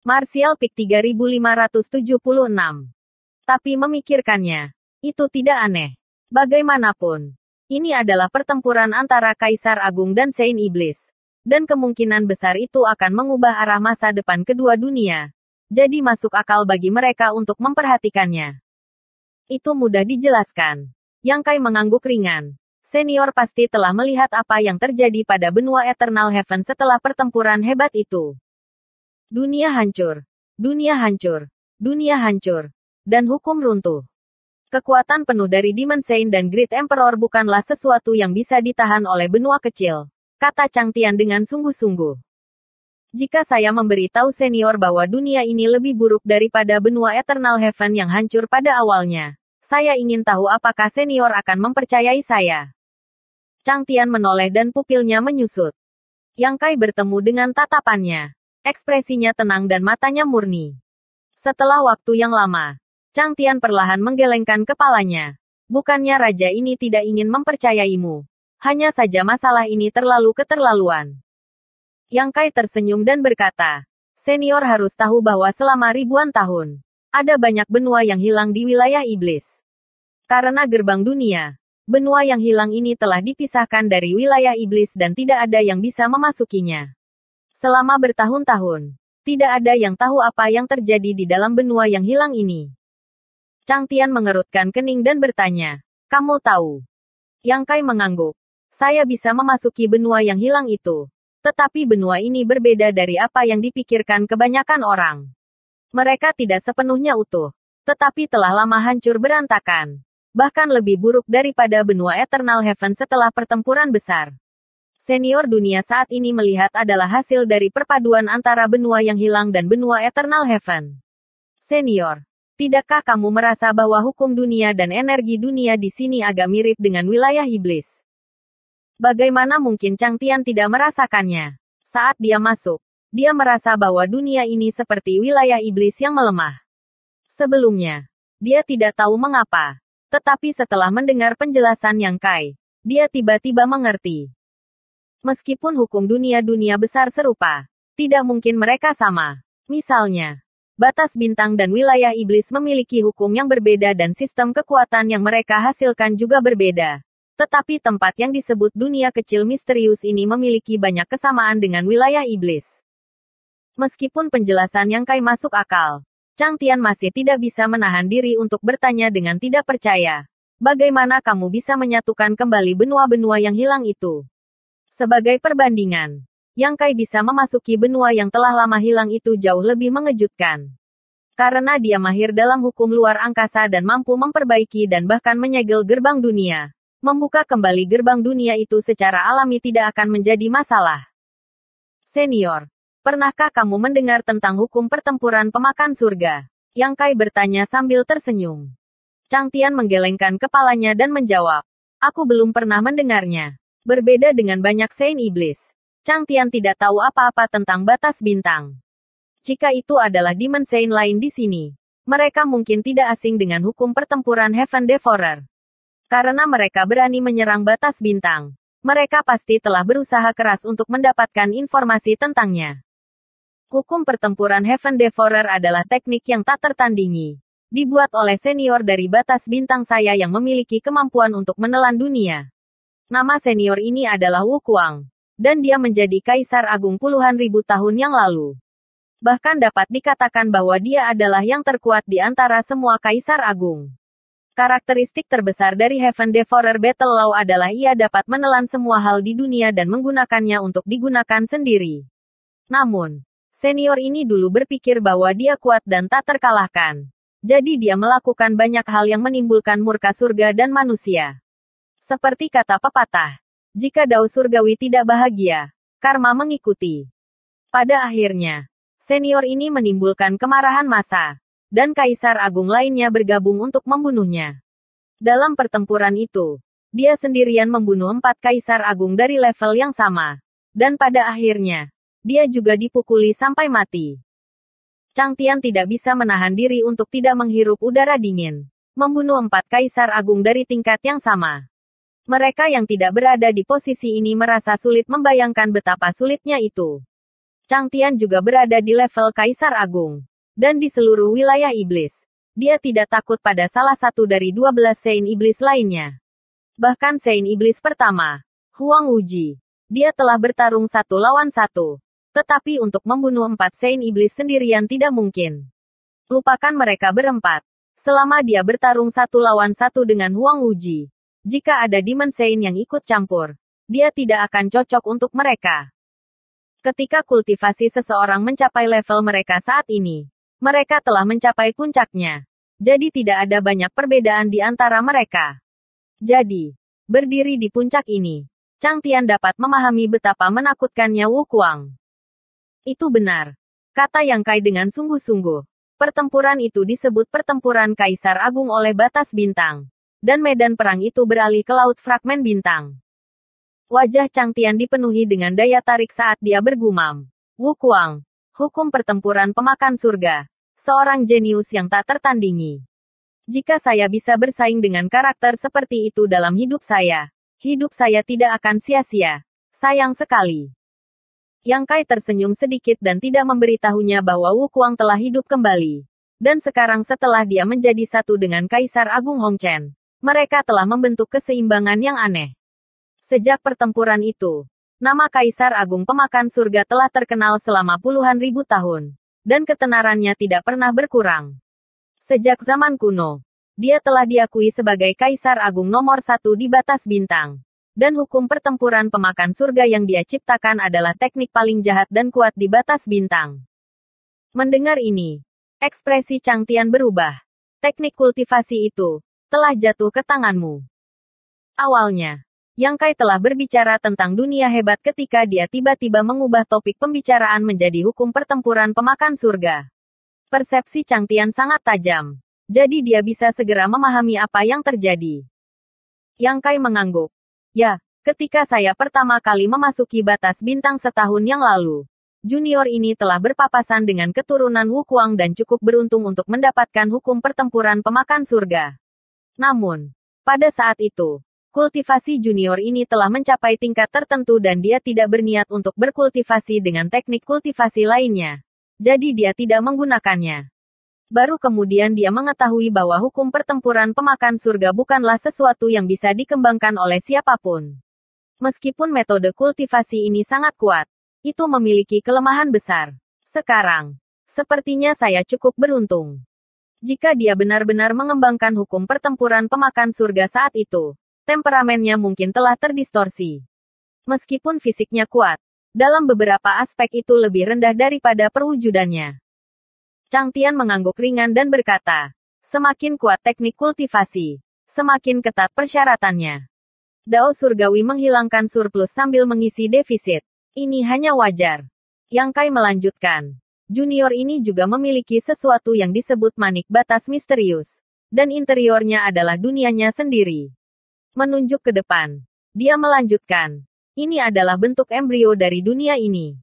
Martial Peak 3576. Tapi memikirkannya, itu tidak aneh. Bagaimanapun, ini adalah pertempuran antara Kaisar Agung dan Saint Iblis. Dan kemungkinan besar itu akan mengubah arah masa depan kedua dunia. Jadi masuk akal bagi mereka untuk memperhatikannya. Itu mudah dijelaskan. Yang Kai mengangguk ringan. Senior pasti telah melihat apa yang terjadi pada benua Eternal Heaven setelah pertempuran hebat itu. Dunia hancur. Dunia hancur. Dunia hancur. Dan hukum runtuh. Kekuatan penuh dari Demon Saint dan Great Emperor bukanlah sesuatu yang bisa ditahan oleh benua kecil, kata Chang Tian dengan sungguh-sungguh. Jika saya memberitahu senior bahwa dunia ini lebih buruk daripada benua Eternal Heaven yang hancur pada awalnya, saya ingin tahu apakah senior akan mempercayai saya. Chang Tian menoleh dan pupilnya menyusut. Yang Kai bertemu dengan tatapannya. Ekspresinya tenang dan matanya murni. Setelah waktu yang lama, Chang Tian perlahan menggelengkan kepalanya. Bukannya raja ini tidak ingin mempercayaimu. Hanya saja masalah ini terlalu keterlaluan. Yang Kai tersenyum dan berkata, senior harus tahu bahwa selama ribuan tahun, ada banyak benua yang hilang di wilayah iblis. Karena gerbang dunia, benua yang hilang ini telah dipisahkan dari wilayah iblis dan tidak ada yang bisa memasukinya. Selama bertahun-tahun, tidak ada yang tahu apa yang terjadi di dalam benua yang hilang ini. Chang Tian mengerutkan kening dan bertanya, kamu tahu? Yang Kai mengangguk. Saya bisa memasuki benua yang hilang itu. Tetapi benua ini berbeda dari apa yang dipikirkan kebanyakan orang. Mereka tidak sepenuhnya utuh. Tetapi telah lama hancur berantakan. Bahkan lebih buruk daripada benua Eternal Heaven setelah pertempuran besar. Senior dunia saat ini melihat adalah hasil dari perpaduan antara benua yang hilang dan benua Eternal Heaven. Senior. Tidakkah kamu merasa bahwa hukum dunia dan energi dunia di sini agak mirip dengan wilayah iblis? Bagaimana mungkin Chang Tian tidak merasakannya? Saat dia masuk, dia merasa bahwa dunia ini seperti wilayah iblis yang melemah. Sebelumnya, dia tidak tahu mengapa. Tetapi setelah mendengar penjelasan Yang Kai, dia tiba-tiba mengerti. Meskipun hukum dunia-dunia besar serupa, tidak mungkin mereka sama. Misalnya, batas bintang dan wilayah iblis memiliki hukum yang berbeda dan sistem kekuatan yang mereka hasilkan juga berbeda. Tetapi tempat yang disebut dunia kecil misterius ini memiliki banyak kesamaan dengan wilayah iblis. Meskipun penjelasan Yang Kai masuk akal, Chang Tian masih tidak bisa menahan diri untuk bertanya dengan tidak percaya. Bagaimana kamu bisa menyatukan kembali benua-benua yang hilang itu? Sebagai perbandingan, Yang Kai bisa memasuki benua yang telah lama hilang itu jauh lebih mengejutkan. Karena dia mahir dalam hukum luar angkasa dan mampu memperbaiki dan bahkan menyegel gerbang dunia. Membuka kembali gerbang dunia itu secara alami tidak akan menjadi masalah. Senior, pernahkah kamu mendengar tentang hukum pertempuran pemakan surga? Yang Kai bertanya sambil tersenyum. Chang Tian menggelengkan kepalanya dan menjawab, aku belum pernah mendengarnya. Berbeda dengan banyak Saint Iblis, Chang Tian tidak tahu apa-apa tentang batas bintang. Jika itu adalah Demon Saint lain di sini, mereka mungkin tidak asing dengan hukum pertempuran Heaven Devourer. Karena mereka berani menyerang batas bintang, mereka pasti telah berusaha keras untuk mendapatkan informasi tentangnya. Hukum pertempuran Heaven Devourer adalah teknik yang tak tertandingi. Dibuat oleh senior dari batas bintang saya yang memiliki kemampuan untuk menelan dunia. Nama senior ini adalah Wu Kuang. Dan dia menjadi Kaisar Agung puluhan ribu tahun yang lalu. Bahkan dapat dikatakan bahwa dia adalah yang terkuat di antara semua Kaisar Agung. Karakteristik terbesar dari Heaven Devourer Battle Law adalah ia dapat menelan semua hal di dunia dan menggunakannya untuk digunakan sendiri. Namun, senior ini dulu berpikir bahwa dia kuat dan tak terkalahkan. Jadi dia melakukan banyak hal yang menimbulkan murka surga dan manusia. Seperti kata pepatah, jika dao surgawi tidak bahagia, karma mengikuti. Pada akhirnya, senior ini menimbulkan kemarahan massa, dan Kaisar Agung lainnya bergabung untuk membunuhnya. Dalam pertempuran itu, dia sendirian membunuh 4 Kaisar Agung dari level yang sama. Dan pada akhirnya, dia juga dipukuli sampai mati. Chang Tian tidak bisa menahan diri untuk tidak menghirup udara dingin. Membunuh 4 Kaisar Agung dari tingkat yang sama. Mereka yang tidak berada di posisi ini merasa sulit membayangkan betapa sulitnya itu. Chang Tian juga berada di level Kaisar Agung. Dan di seluruh wilayah iblis, dia tidak takut pada salah satu dari 12 Saint Iblis lainnya. Bahkan Saint Iblis pertama, Huang Wuji, dia telah bertarung 1 lawan 1. Tetapi untuk membunuh 4 Saint Iblis sendirian tidak mungkin. Lupakan mereka berempat. Selama dia bertarung 1 lawan 1 dengan Huang Wuji, jika ada Demon Saint yang ikut campur, dia tidak akan cocok untuk mereka. Ketika kultivasi seseorang mencapai level mereka saat ini, mereka telah mencapai puncaknya. Jadi tidak ada banyak perbedaan di antara mereka. Jadi, berdiri di puncak ini, Chang Tian dapat memahami betapa menakutkannya Wu Kuang. Itu benar, kata Yang Kai dengan sungguh-sungguh. Pertempuran itu disebut Pertempuran Kaisar Agung oleh batas bintang. Dan medan perang itu beralih ke Laut Fragmen Bintang. Wajah Chang Tian dipenuhi dengan daya tarik saat dia bergumam. Wu Kuang, hukum pertempuran pemakan surga. Seorang jenius yang tak tertandingi. Jika saya bisa bersaing dengan karakter seperti itu dalam hidup saya tidak akan sia-sia. Sayang sekali. Yang Kai tersenyum sedikit dan tidak memberitahunya bahwa Wu Kuang telah hidup kembali. Dan sekarang setelah dia menjadi satu dengan Kaisar Agung Hong Chen, mereka telah membentuk keseimbangan yang aneh. Sejak pertempuran itu, nama Kaisar Agung Pemakan Surga telah terkenal selama puluhan ribu tahun, dan ketenarannya tidak pernah berkurang. Sejak zaman kuno, dia telah diakui sebagai Kaisar Agung nomor 1 di batas bintang. Dan hukum pertempuran pemakan surga yang dia ciptakan adalah teknik paling jahat dan kuat di batas bintang. Mendengar ini, ekspresi Chang Tian berubah. Teknik kultivasi itu telah jatuh ke tanganmu. Awalnya, Yang Kai telah berbicara tentang dunia hebat ketika dia tiba-tiba mengubah topik pembicaraan menjadi hukum pertempuran pemakan surga. Persepsi Chang Tian sangat tajam. Jadi dia bisa segera memahami apa yang terjadi. Yang Kai mengangguk. Ya, ketika saya pertama kali memasuki batas bintang setahun yang lalu, junior ini telah berpapasan dengan keturunan Wu Kuang dan cukup beruntung untuk mendapatkan hukum pertempuran pemakan surga. Namun, pada saat itu, kultivasi junior ini telah mencapai tingkat tertentu dan dia tidak berniat untuk berkultivasi dengan teknik kultivasi lainnya. Jadi dia tidak menggunakannya. Baru kemudian dia mengetahui bahwa hukum pertempuran pemakan surga bukanlah sesuatu yang bisa dikembangkan oleh siapapun. Meskipun metode kultivasi ini sangat kuat, itu memiliki kelemahan besar. Sekarang, sepertinya saya cukup beruntung. Jika dia benar-benar mengembangkan hukum pertempuran pemakan surga saat itu, temperamennya mungkin telah terdistorsi. Meskipun fisiknya kuat, dalam beberapa aspek itu lebih rendah daripada perwujudannya. Chang Tian mengangguk ringan dan berkata, semakin kuat teknik kultivasi, semakin ketat persyaratannya. Dao surgawi menghilangkan surplus sambil mengisi defisit. Ini hanya wajar. Yang Kai melanjutkan. Junior ini juga memiliki sesuatu yang disebut manik batas misterius. Dan interiornya adalah dunianya sendiri. Menunjuk ke depan. Dia melanjutkan. Ini adalah bentuk embrio dari dunia ini.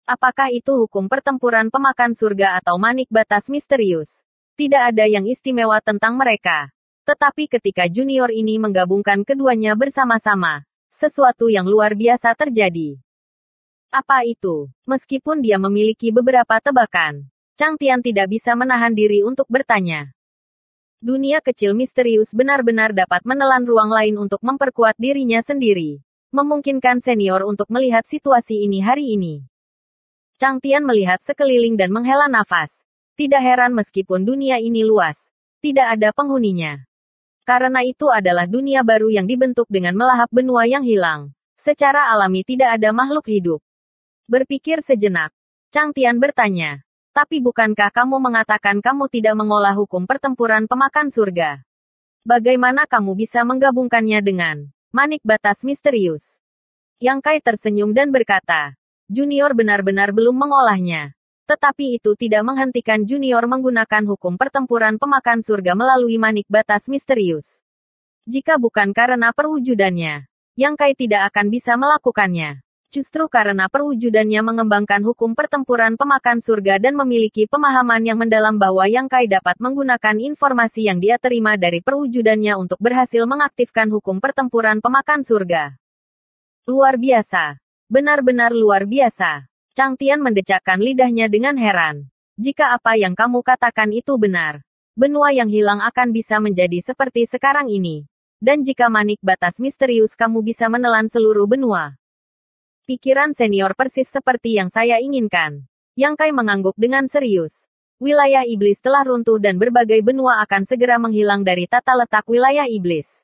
Apakah itu hukum pertempuran pemakan surga atau manik batas misterius? Tidak ada yang istimewa tentang mereka. Tetapi ketika junior ini menggabungkan keduanya bersama-sama, sesuatu yang luar biasa terjadi. Apa itu? Meskipun dia memiliki beberapa tebakan, Chang Tian tidak bisa menahan diri untuk bertanya. Dunia kecil misterius benar-benar dapat menelan ruang lain untuk memperkuat dirinya sendiri. Memungkinkan senior untuk melihat situasi ini hari ini. Chang Tian melihat sekeliling dan menghela nafas. Tidak heran meskipun dunia ini luas, tidak ada penghuninya. Karena itu adalah dunia baru yang dibentuk dengan melahap benua yang hilang. Secara alami tidak ada makhluk hidup. Berpikir sejenak, Chang Tian bertanya, tapi bukankah kamu mengatakan kamu tidak mengolah hukum pertempuran pemakan surga? Bagaimana kamu bisa menggabungkannya dengan manik batas misterius? Yang Kai tersenyum dan berkata, Junior benar-benar belum mengolahnya. Tetapi itu tidak menghentikan Junior menggunakan hukum pertempuran pemakan surga melalui manik batas misterius. Jika bukan karena perwujudannya, Yang Kai tidak akan bisa melakukannya. Justru karena perwujudannya mengembangkan hukum pertempuran pemakan surga dan memiliki pemahaman yang mendalam bahwa Yang Kai dapat menggunakan informasi yang dia terima dari perwujudannya untuk berhasil mengaktifkan hukum pertempuran pemakan surga. Luar biasa. Benar-benar luar biasa. Chang Tian mendecakkan lidahnya dengan heran. Jika apa yang kamu katakan itu benar, benua yang hilang akan bisa menjadi seperti sekarang ini. Dan jika manik batas misterius kamu bisa menelan seluruh benua. Pikiran senior persis seperti yang saya inginkan. Yang Kai mengangguk dengan serius. Wilayah iblis telah runtuh dan berbagai benua akan segera menghilang dari tata letak wilayah iblis.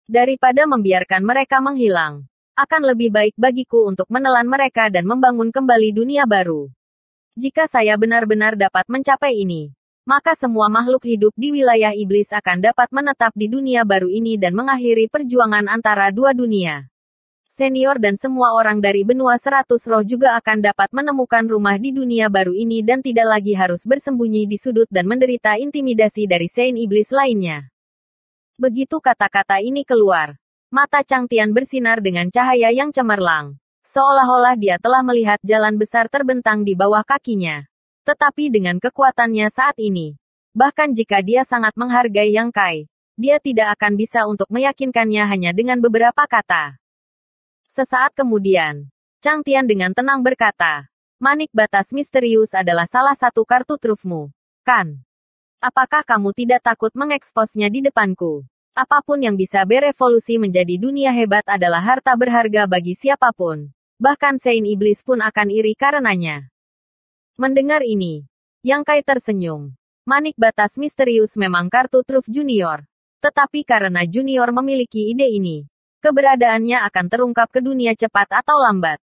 Daripada membiarkan mereka menghilang, akan lebih baik bagiku untuk menelan mereka dan membangun kembali dunia baru. Jika saya benar-benar dapat mencapai ini, maka semua makhluk hidup di wilayah iblis akan dapat menetap di dunia baru ini dan mengakhiri perjuangan antara dua dunia. Senior dan semua orang dari benua 100 roh juga akan dapat menemukan rumah di dunia baru ini dan tidak lagi harus bersembunyi di sudut dan menderita intimidasi dari Saint Iblis lainnya. Begitu kata-kata ini keluar, mata Chang Tian bersinar dengan cahaya yang cemerlang. Seolah-olah dia telah melihat jalan besar terbentang di bawah kakinya. Tetapi dengan kekuatannya saat ini, bahkan jika dia sangat menghargai Yang Kai, dia tidak akan bisa untuk meyakinkannya hanya dengan beberapa kata. Sesaat kemudian, Chang Tian dengan tenang berkata, manik batas misterius adalah salah satu kartu trufmu, kan? Apakah kamu tidak takut mengeksposnya di depanku? Apapun yang bisa berevolusi menjadi dunia hebat adalah harta berharga bagi siapapun. Bahkan Saint Iblis pun akan iri karenanya. Mendengar ini, Yang Kai tersenyum. Manik batas misterius memang kartu truf junior. Tetapi karena junior memiliki ide ini, keberadaannya akan terungkap ke dunia cepat atau lambat.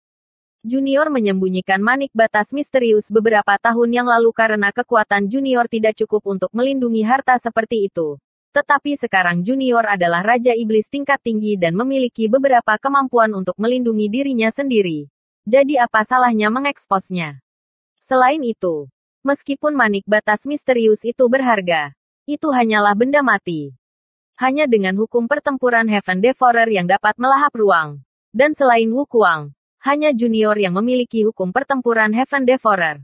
Junior menyembunyikan manik batas misterius beberapa tahun yang lalu karena kekuatan junior tidak cukup untuk melindungi harta seperti itu. Tetapi sekarang junior adalah Raja Iblis tingkat tinggi dan memiliki beberapa kemampuan untuk melindungi dirinya sendiri. Jadi apa salahnya mengeksposnya? Selain itu, meskipun manik batas misterius itu berharga, itu hanyalah benda mati. Hanya dengan hukum pertempuran Heaven Devourer yang dapat melahap ruang. Dan selain Wu Kuang, hanya junior yang memiliki hukum pertempuran Heaven Devourer.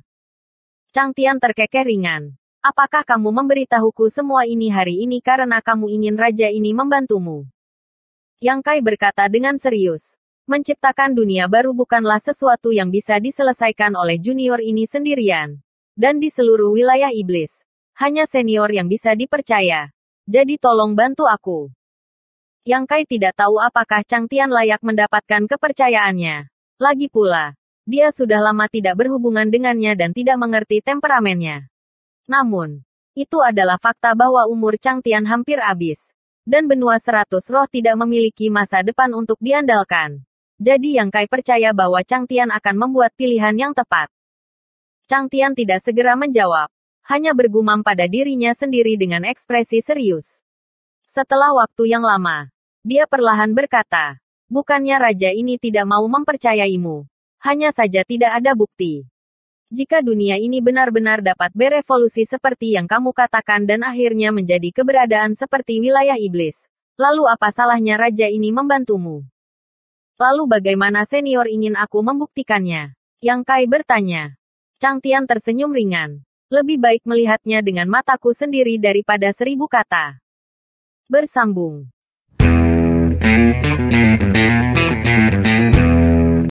Chang Tian terkekeh ringan. Apakah kamu memberitahuku semua ini hari ini karena kamu ingin raja ini membantumu? Yang Kai berkata dengan serius. Menciptakan dunia baru bukanlah sesuatu yang bisa diselesaikan oleh junior ini sendirian. Dan di seluruh wilayah iblis, hanya senior yang bisa dipercaya. Jadi tolong bantu aku. Yang Kai tidak tahu apakah Chang Tian layak mendapatkan kepercayaannya. Lagi pula, dia sudah lama tidak berhubungan dengannya dan tidak mengerti temperamennya. Namun, itu adalah fakta bahwa umur Chang Tian hampir habis. Dan benua 100 roh tidak memiliki masa depan untuk diandalkan. Jadi Yang Kai percaya bahwa Chang Tian akan membuat pilihan yang tepat. Chang Tian tidak segera menjawab. Hanya bergumam pada dirinya sendiri dengan ekspresi serius. Setelah waktu yang lama, dia perlahan berkata, bukannya raja ini tidak mau mempercayaimu. Hanya saja tidak ada bukti. Jika dunia ini benar-benar dapat berevolusi seperti yang kamu katakan dan akhirnya menjadi keberadaan seperti wilayah iblis, lalu apa salahnya raja ini membantumu? Lalu bagaimana senior ingin aku membuktikannya? Yang Kai bertanya. Chang Tian tersenyum ringan. Lebih baik melihatnya dengan mataku sendiri daripada 1000 kata. Bersambung.